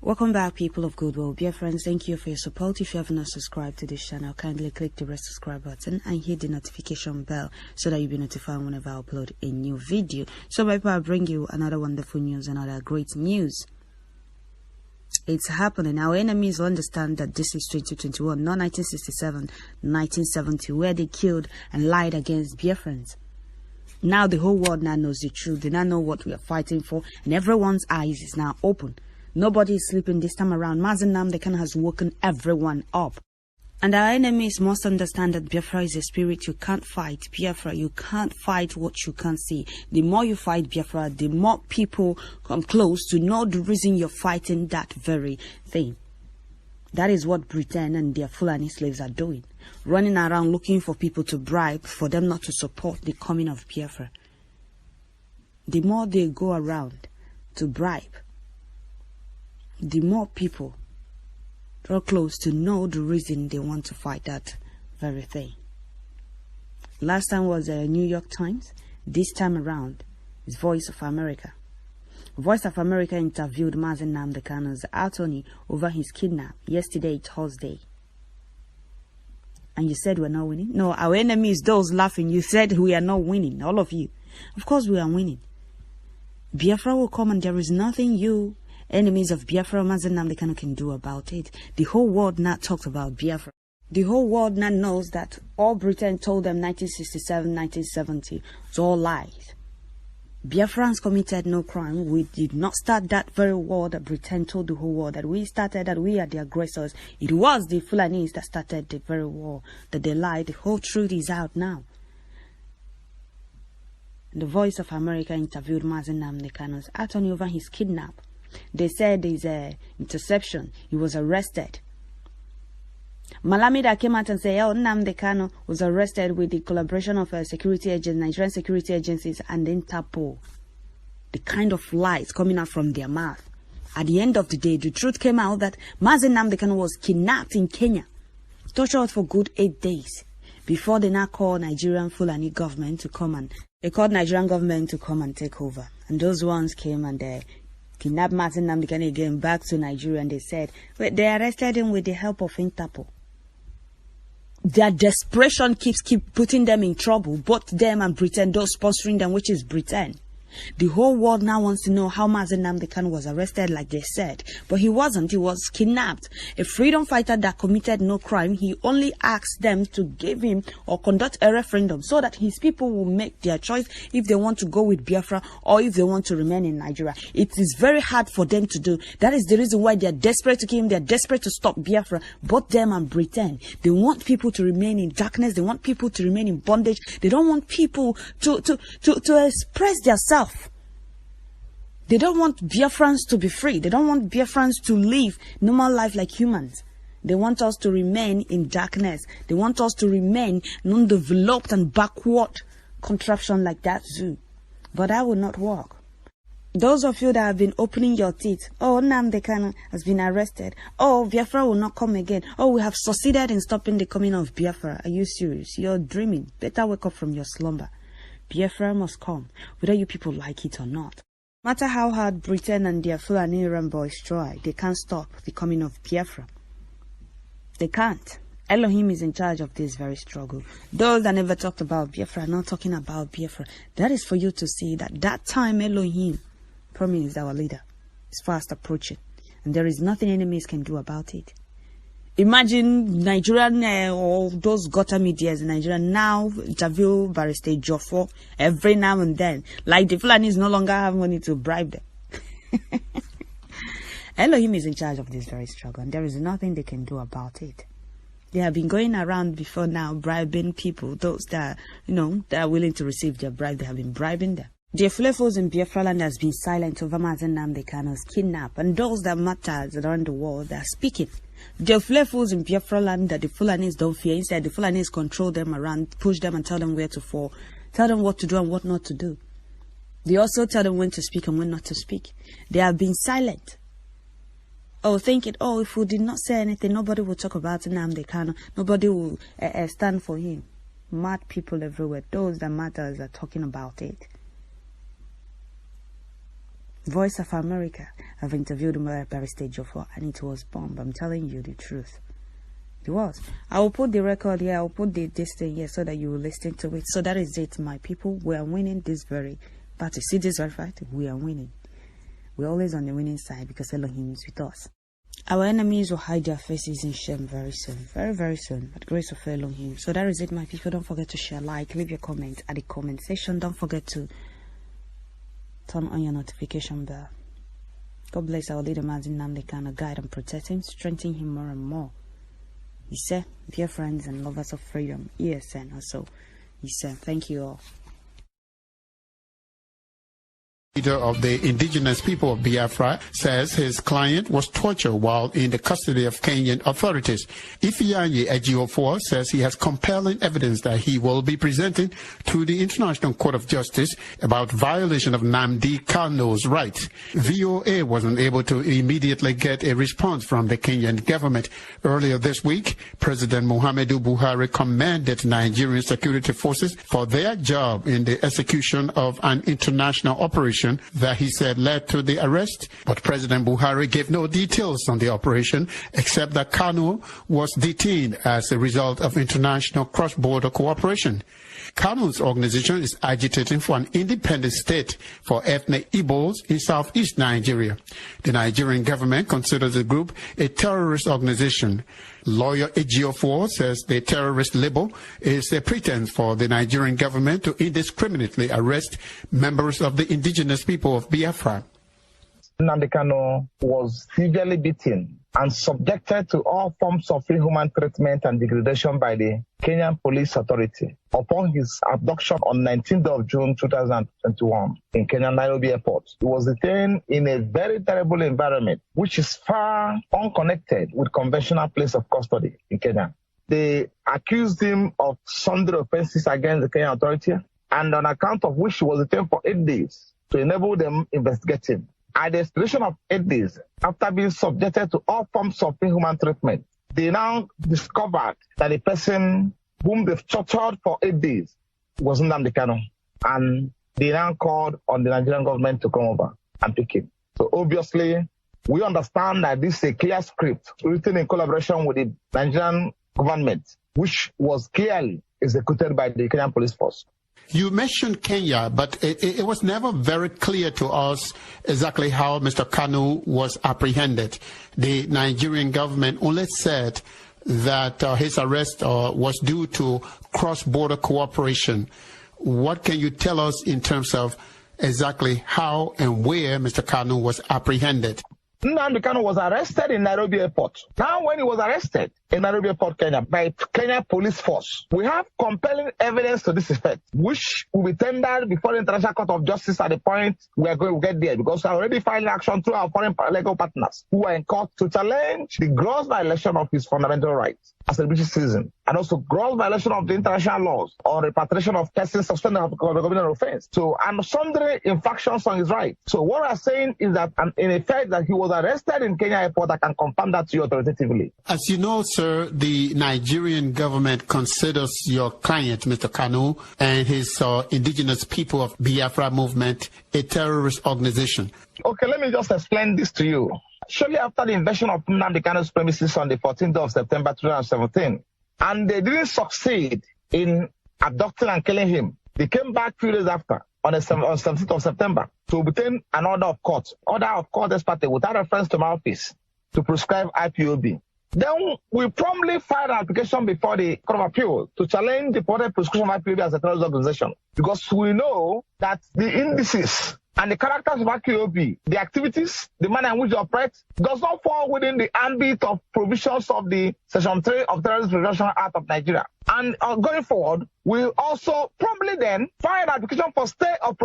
Welcome back, people of goodwill. Dear friends, thank you for your support. If you have not subscribed to this channel, kindly click the red subscribe button and hit the notification bell so that you'll be notified whenever I upload a new video. So people, I bring you another wonderful news, another great news. It's happening. Our enemies understand that this is 2021, not 1967, 1970, where they killed and lied against Biafrans. Now the whole world now knows the truth. They now know what we are fighting for, and everyone's eyes is now open. Nobody is sleeping this time around. Mazi Nnamdi has woken everyone up. And our enemies must understand that Biafra is a spirit. You can't fight Biafra. You can't fight what you can't see. The more you fight Biafra, the more people come close to know the reason you're fighting that very thing. That is what Britain and their Fulani slaves are doing. Running around looking for people to bribe for them not to support the coming of Biafra. The more they go around to bribe, the more people draw close to know the reason they want to fight that very thing. Last time was New York Times. This time around is Voice of America. Voice of America interviewed Mazi Nnamdi Kanu's attorney over his kidnap yesterday, Thursday. And you said we're not winning? No, our enemies, those laughing, you said we are not winning, all of you. Of course we are winning. Biafra will come and there is nothing you enemies of Biafra, Mazi Nnamdi Kanu, can do about it. The whole world now talks about Biafra. The whole world now knows that all Britain told them 1967, 1970 was all lies. Biafrans committed no crime. We did not start that very war that Britain told the whole world that we started, that we are the aggressors. It was the Fulanis that started the very war, that they lied. The whole truth is out now. The Voice of America interviewed Mazi Nnamdi Kanu's attorney over his kidnap. They said there's an interception. He was arrested. Malamida came out and said, oh, Nnamdi Kanu was arrested with the collaboration of security agents, Nigerian security agencies, and Interpol. The kind of lies coming out from their mouth. At the end of the day, the truth came out that Mazi Nnamdi Kanu was kidnapped in Kenya, tortured for good 8 days, before they now called Nigerian Fulani government to come and take over. And those ones came and kidnapped Mazi Nnamdi Kanu again back to Nigeria, and they said they arrested him with the help of Interpol. Their desperation keeps putting them in trouble, both them and Britain, those sponsoring them, which is Britain. The whole world now wants to know how Mazi Nnamdi Kanu was arrested, like they said. But he wasn't. He was kidnapped. A freedom fighter that committed no crime. He only asked them to give him or conduct a referendum so that his people will make their choice if they want to go with Biafra or if they want to remain in Nigeria. It is very hard for them to do. That is the reason why they are desperate to kill him. They are desperate to stop Biafra. Both them and Britain. They want people to remain in darkness. They want people to remain in bondage. They don't want people to express themselves. They don't want Biafrans to be free. They don't want Biafrans to live normal life like humans. They want us to remain in darkness. They want us to remain non-developed and backward contraption like that zoo. But that will not work. Those of you that have been opening your teeth, oh, Nnamdi Kanu has been arrested. Oh, Biafra will not come again. Oh, we have succeeded in stopping the coming of Biafra. Are you serious? You're dreaming. Better wake up from your slumber. Biafra must come, whether you people like it or not. No matter how hard Britain and their Fulani boys try, they can't stop the coming of Biafra. They can't. Elohim is in charge of this very struggle. Those that never talked about Biafra are not talking about Biafra. That is for you to see that time Elohim promised our leader is fast approaching. And there is nothing enemies can do about it. Imagine Nigerian or those gutter medias in Nigeria now interview Barrister Joffo every now and then. Like the Fulanis no longer have money to bribe them. Elohim is in charge of this very struggle, and there is nothing they can do about it. They have been going around before now bribing people, those that that are willing to receive their bribe. They have been bribing them. The Fulefos in Biafra land has been silent over Mazi Nnamdi Kanu's kidnap, and those that matter around the world are speaking. The Fulefos in Biafra land that the Fulanis don't fear. Instead, the Fulanis control them around, push them and tell them where to fall, tell them what to do and what not to do. They also tell them when to speak and when not to speak. They have been silent. Oh, thinking, oh, if we did not say anything, nobody will talk about Nnamdi Kanu. Nobody will stand for him. Mad people everywhere. Those that matters are talking about it. Voice of America. I've interviewed Barrister Jofo, and it was bomb. I'm telling you the truth. It was. I will put the record here. I will put this thing here so that you will listen to it. So that is it, my people. We are winning this very party. See this very fight? We are winning. We're always on the winning side because Elohim is with us. Our enemies will hide their faces in shame very soon. Very, very soon. By the grace of Elohim. So that is it, my people. Don't forget to share, like, leave your comment at the comment section. Don't forget to turn on your notification bell. God bless our leader, Mazi, Nnamdi, Kanu, guide and protect him, strengthen him more and more. He said, dear friends and lovers of freedom, ESN also. He said, thank you all. Leader of the indigenous people of Biafra says his client was tortured while in the custody of Kenyan authorities. Ifeanyi Ejiofor says he has compelling evidence that he will be presenting to the International Court of Justice about violation of Nnamdi Kanu's rights. VOA wasn't able to immediately get a response from the Kenyan government. Earlier this week, President Muhammadu Buhari commended Nigerian security forces for their job in the execution of an international operation that he said led to the arrest. But President Buhari gave no details on the operation except that Kanu was detained as a result of international cross-border cooperation. Kanu's organization is agitating for an independent state for ethnic Igbos in southeast Nigeria. The Nigerian government considers the group a terrorist organization. Lawyer Ejiofor says the terrorist label is a pretense for the Nigerian government to indiscriminately arrest members of the indigenous people of Biafra. Nnamdi Kanu was severely beaten and subjected to all forms of inhuman treatment and degradation by the Kenyan Police Authority upon his abduction on 19th of June 2021 in Kenya Nairobi Airport. He was detained in a very terrible environment, which is far unconnected with conventional place of custody in Kenya. They accused him of sundry offenses against the Kenyan Authority, and on account of which he was detained for 8 days to enable them investigate him. At the expiration of 8 days, after being subjected to all forms of inhuman treatment, they now discovered that the person whom they've tortured for 8 days was Nnamdi Kanu. And they now called on the Nigerian government to come over and pick him. So obviously, we understand that this is a clear script written in collaboration with the Nigerian government, which was clearly executed by the Kenyan police force. You mentioned Kenya, but it was never very clear to us exactly how Mr. Kanu was apprehended. The Nigerian government only said that his arrest was due to cross-border cooperation. What can you tell us in terms of exactly how and where Mr. Kanu was apprehended? Nnamdi Kanu was arrested in Nairobi Airport. Now, when he was arrested in Nairobi Airport, Kenya, by Kenya Police Force, we have compelling evidence to this effect, which will be tendered before the International Court of Justice at the point we are going to get there, because we are already filing action through our foreign legal partners who are in court to challenge the gross violation of his fundamental rights as a British citizen, and also gross violation of the international laws on repatriation of persons suspended of governmental offense. So, and sundry infractions on his rights. So, what we are saying is that, in effect, that he was arrested in Kenya Airport. I can confirm that to you authoritatively. As you know, sir, the Nigerian government considers your client, Mr. Kanu, and his indigenous people of Biafra movement a terrorist organization. Okay, let me just explain this to you. Shortly after the invasion of Nnamdi Kanu's premises on the 14th of September 2017, and they didn't succeed in abducting and killing him, they came back a few days after, on the 17th of September, to obtain an order of court as party without reference to my office to prescribe IPOB. Then we promptly filed an application before the Court of Appeal to challenge the purported prescription of IPOB as a terrorist organization, because we know that the indices and the characters of IPOB, the activities, the manner in which they operate, does not fall within the ambit of provisions of the Section 3 of Terrorist Prevention Act of Nigeria. And going forward, we also promptly then file an application for stay of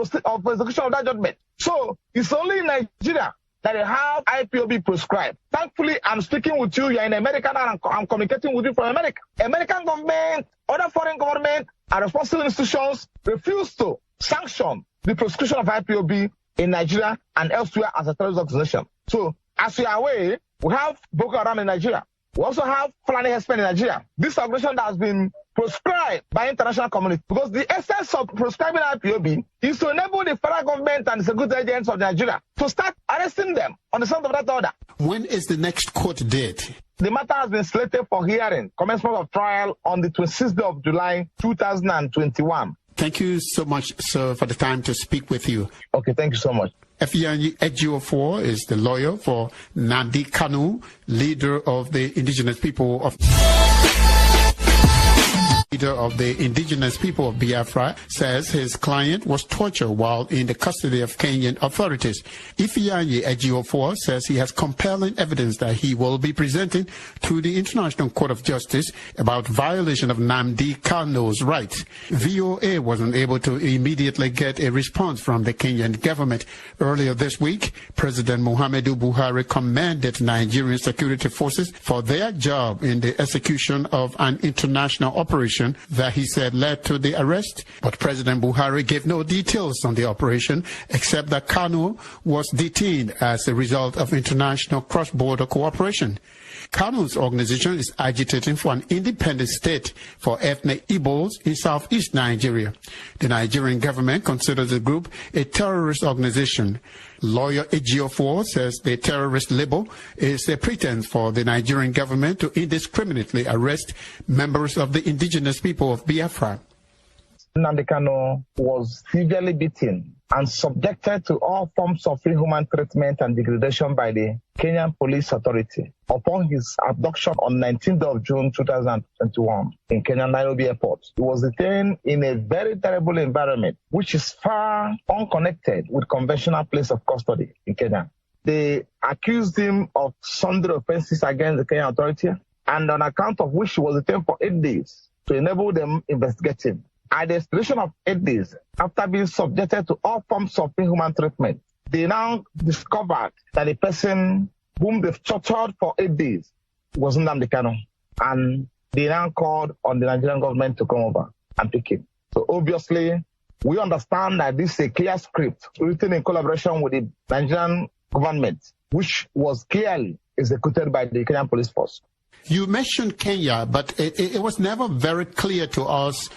execution of that judgment. So it's only in Nigeria that they have IPOB prescribed. Thankfully, I'm speaking with you. You're in America and I'm communicating with you from America. American government, other foreign government, and responsible institutions refuse to sanction the prescription of IPOB in Nigeria and elsewhere as a terrorist organization. So, as you are aware, we have Boko Haram in Nigeria. We also have Fulani Herdsmen in Nigeria. This organization that has been prescribed by international community, because the essence of prescribing IPOB is to enable the federal government and the security agents of Nigeria to start arresting them on the sound of that order. When is the next court date? The matter has been slated for hearing, commencement of trial on the 26th of July, 2021. Thank you so much, sir, for the time to speak with you. Okay, thank you so much. Efianyi Ejiofor is the lawyer for Nnamdi Kanu, leader of the indigenous people of Biafra, says his client was tortured while in the custody of Kenyan authorities. Efianyi Ejiofor says he has compelling evidence that he will be presenting to the International Court of Justice about violation of Nnamdi Kanu's rights. VOA wasn't able to immediately get a response from the Kenyan government. Earlier this week, President Muhammadu Buhari commended Nigerian security forces for their job in the execution of an international operation that he said led to the arrest. But President Buhari gave no details on the operation, except that Kanu was detained as a result of international cross-border cooperation. Kanu's organization is agitating for an independent state for ethnic Igbos in southeast Nigeria. The Nigerian government considers the group a terrorist organization. Lawyer Ejiofor says the terrorist label is a pretense for the Nigerian government to indiscriminately arrest members of the indigenous people of Biafra. Nnamdi Kanu was severely beaten and subjected to all forms of inhuman treatment and degradation by the Kenyan Police Authority upon his abduction on 19th of June 2021 in Kenya Nairobi Airport. He was detained in a very terrible environment, which is far unconnected with conventional place of custody in Kenya. They accused him of sundry offenses against the Kenyan Authority, and on account of which he was detained for 8 days to enable them investigate him. At the expiration of 8 days, after being subjected to all forms of inhuman treatment, they now discovered that the person whom they've tortured for 8 days was Nnamdi Kanu. And they now called on the Nigerian government to come over and pick him. So obviously, we understand that this is a clear script written in collaboration with the Nigerian government, which was clearly executed by the Kenyan police force. You mentioned Kenya, but it was never very clear to us